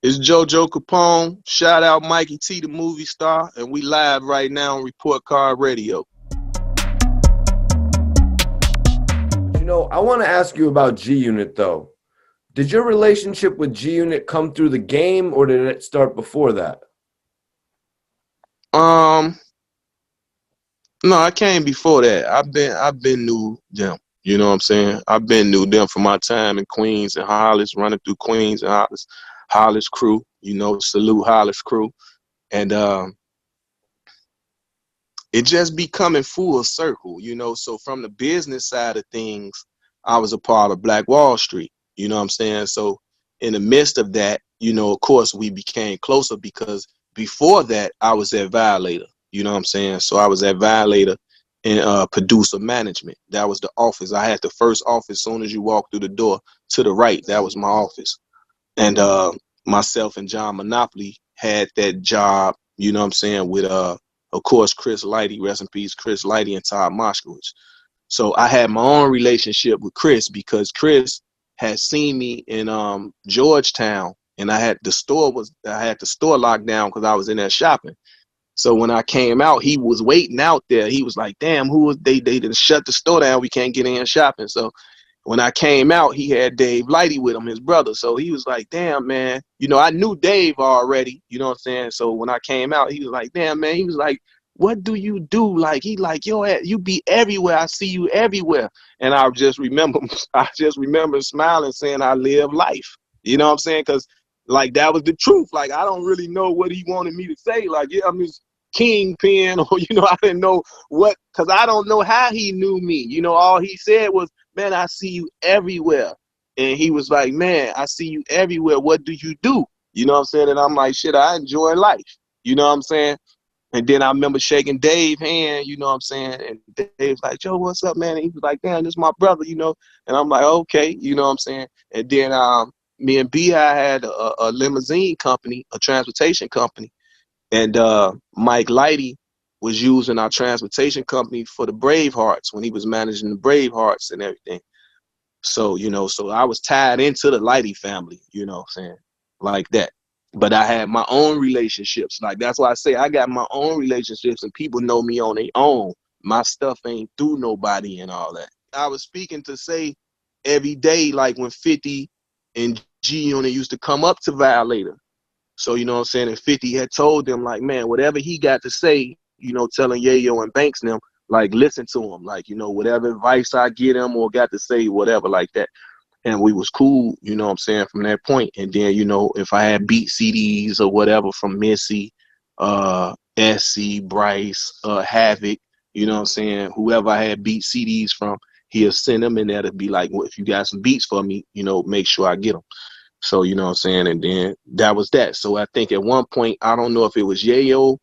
It's JoJo Capone. Shout out Mikey T, the movie star, and we live right now on Report Card Radio. But I want to ask you about GUnit though. Did your relationship with GUnit come through the game, or did it start before that? No, I came before that. I've been new them. You know what I'm saying? I've been new them from my time in Queens and Hollis, running through Queens and Hollis crew. Salute Hollis crew, and it just be coming full circle. So from the business side of things, I was a part of Black Wall Street. You know what I'm saying? So in the midst of that, of course, we became closer because before that, I was at Violator. You know what I'm saying? So I was at Violator in producer management. That was the office. I had the first office. As soon as you walk through the door to the right, that was my office. And myself and John Monopoly had that job, you know what I'm saying, with, of course, Chris Lighty, rest in peace, Chris Lighty and Todd Moskowitz. So I had my own relationship with Chris because Chris had seen me in Georgetown, and I had the store locked down because I was in there shopping. So when I came out, he was waiting out there. He was like, damn, who was they didn't shut the store down. We can't get in shopping. So when I came out, he had Dave Lighty with him, his brother. So he was like, damn, man, I knew Dave already, you know what I'm saying? So when I came out, he was like, damn, man, he was like, what do you do? Like, he like, yo, you be everywhere. I see you everywhere. And I just remember smiling, saying I live life. You know what I'm saying? Because like, that was the truth. Like, I don't really know what he wanted me to say. Like, yeah, I'm his kingpin, or, I didn't know what, because I don't know how he knew me. All he said was, man, I see you everywhere. And he was like, man, I see you everywhere. What do you do? You know what I'm saying? And I'm like, shit, I enjoy life. You know what I'm saying? And then I remember shaking Dave's hand, you know what I'm saying? And Dave's like, Joe, what's up, man? And he was like, damn, this is my brother, And I'm like, okay, you know what I'm saying? And then me and B.I. had a limousine company, a transportation company. And Mike Lighty was using our transportation company for the Bravehearts when he was managing the Bravehearts and everything. So, so I was tied into the Lighty family, you know what I'm saying? Like that. But I had my own relationships. Like, that's why I say I got my own relationships and people know me on their own. My stuff ain't through nobody and all that. I was speaking to say every day, like when 50 and GUnit used to come up to Violator. So, you know what I'm saying? And 50 had told them, like, man, whatever he got to say, telling Yayo and Banks them, like, listen to him. Like, whatever advice I get him or got to say, whatever, like that. And we was cool, you know what I'm saying, from that point. And then, if I had beat CDs or whatever from Missy, SC, Bryce, Havoc, you know what I'm saying, whoever I had beat CDs from, he'll send them in there to be like, well, if you got some beats for me, make sure I get them. So, you know what I'm saying? And then that was that. So I think at one point, I don't know if it was Yayo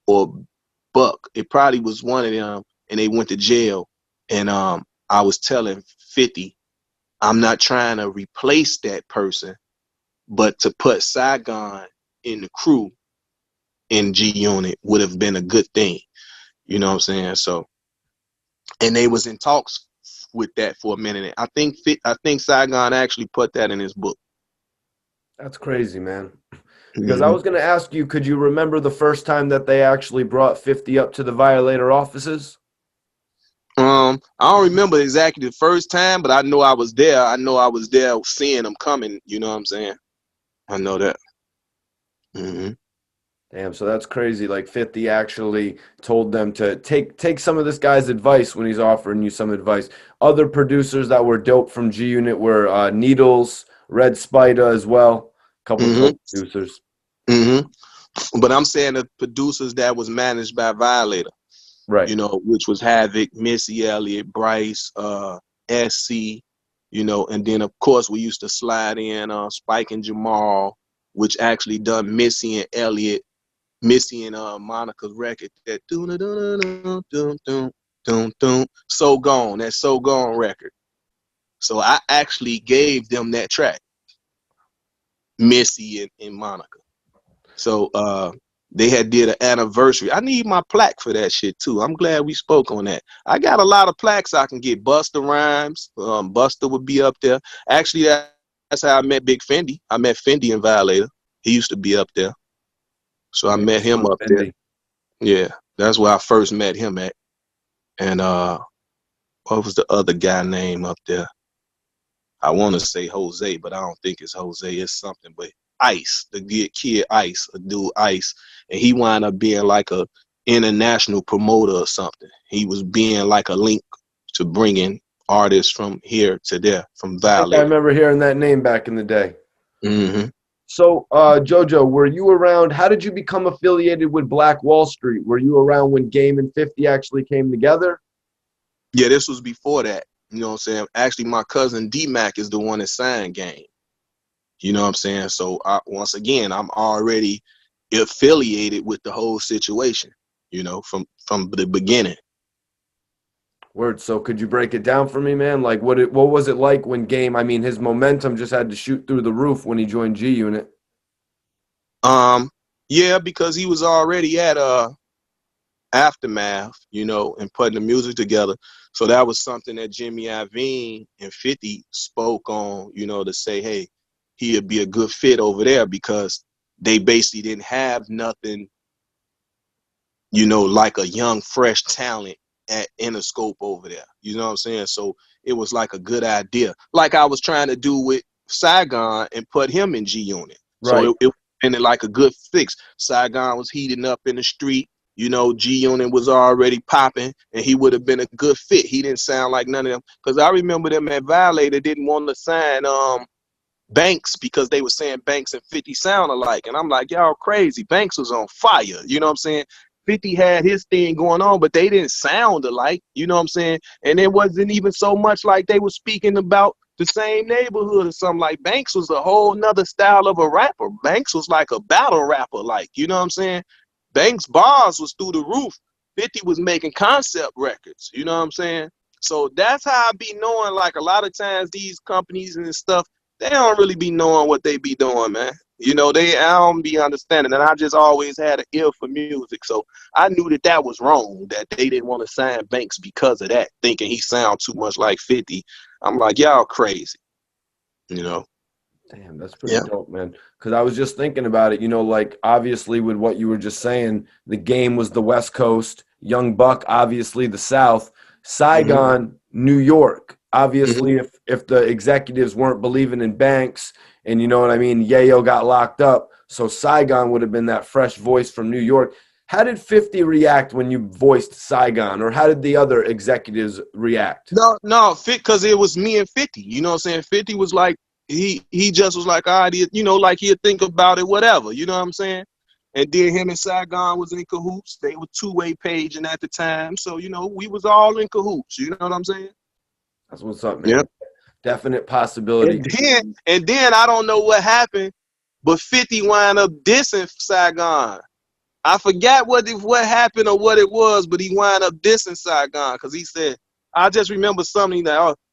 or Buck. It probably was one of them, and they went to jail. And I was telling 50, I'm not trying to replace that person, but to put Saigon in the crew in GUnit would have been a good thing. You know what I'm saying? So, and they was in talks with that for a minute. I think Saigon actually put that in his book. That's crazy, man. Because I was going to ask you, could you remember the first time that they actually brought 50 up to the Violator offices? I don't remember exactly the first time, but I know I was there. I know I was there seeing them coming. You know what I'm saying? I know that. Damn, so that's crazy. Like 50 actually told them to take some of this guy's advice when he's offering you some advice. Other producers that were dope from GUnit were Needles, Red Spider as well. A couple of dope producers. But I'm saying the producers that was managed by Violator. Right. Which was Havoc, Missy Elliott, Bryce, SC, and then of course we used to slide in Spike and Jamal, which actually done Missy and Monica's record, that So Gone, that So Gone record. So I actually gave them that track, Missy and Monica. So they had did an anniversary. I need my plaque for that shit too. I'm glad we spoke on that. I got a lot of plaques I can get. Busta Rhymes, Busta would be up there. Actually, that that's how I met Big Fendi. I met Fendi in Violator. He used to be up there. So I met him up there. Yeah. That's where I first met him at. And what was the other guy name up there? I want to say Jose, but I don't think it's Jose. It's something. But Ice, the kid Ice, a dude Ice, and he wound up being like a international promoter or something. He was being like a link to bringing artists from here to there, from Violator. I remember hearing that name back in the day. Mm-hmm. So, JoJo, were you around? How did you become affiliated with Black Wall Street? Were you around when Game and 50 actually came together? Yeah, this was before that. You know what I'm saying? Actually, my cousin D-Mac is the one that signed Game. You know what I'm saying? So, once again, I'm already affiliated with the whole situation, you know, from the beginning. Word. So could you break it down for me, man? Like what was it like when Game, I mean, his momentum just had to shoot through the roof when he joined GUnit. Yeah, because he was already at Aftermath, you know, and putting the music together. So that was something that Jimmy Iovine and 50 spoke on, you know, to say, hey, he'd be a good fit over there, because they basically didn't have nothing, you know, like a young, fresh talent at Interscope over there. You know what I'm saying? So it was like a good idea. Like I was trying to do with Saigon and put him in GUnit. Right. So it ended like a good fix. Saigon was heating up in the street. You know, GUnit was already popping, and he would have been a good fit. He didn't sound like none of them. Because I remember them at Violator didn't want to sign Banks, because they were saying Banks and 50 sound alike. And I'm like, y'all crazy. Banks was on fire. You know what I'm saying? 50 had his thing going on, but they didn't sound alike. You know what I'm saying? And it wasn't even so much like they were speaking about the same neighborhood or something. Like Banks was a whole nother style of a rapper. Banks was like a battle rapper, like, you know what I'm saying? Banks' bars was through the roof. 50 was making concept records. You know what I'm saying? So that's how I be knowing, like, a lot of times these companies and stuff, they don't really be knowing what they be doing, man. You know, I don't be understanding. And I just always had an ear for music. So I knew that that was wrong, that they didn't want to sign Banks because of that, thinking he sound too much like 50. I'm like, y'all crazy, you know? Damn, that's pretty dope, man. Because I was just thinking about it, you know, like obviously with what you were just saying, the Game was the West Coast, Young Buck, obviously the South, Saigon, New York. Obviously, if the executives weren't believing in Banks and you know what I mean, Yayo got locked up. So Saigon would have been that fresh voice from New York. How did 50 react when you voiced Saigon, or how did the other executives react? No, because it was me and 50. You know what I'm saying? 50 was like, he just was like, all right, you know, like he'd think about it, whatever. You know what I'm saying? And then him and Saigon was in cahoots. They were two-way paging at the time. So, you know, we was all in cahoots. You know what I'm saying? That's what's up, man. Yep. Definite possibility. And then I don't know what happened, but 50 wound up dissing Saigon. I forgot what happened or what it was, but he wound up dissing Saigon because he said, I just remember something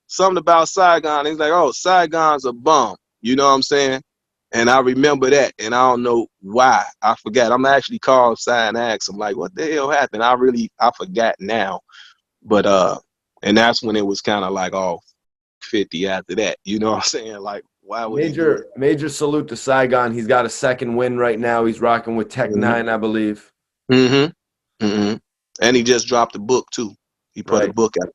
something about Saigon. He's like, oh, Saigon's a bum. You know what I'm saying? And I remember that, and I don't know why. I forgot. I'm actually called Sai and asked him, like, what the hell happened? I forgot now. But and that's when it was kind of like, oh, 50 after that. You know what I'm saying? Like, why would he do it? Major salute to Saigon. He's got a second win right now. He's rocking with Tech 9, I believe. And he just dropped a book too. He put a book out.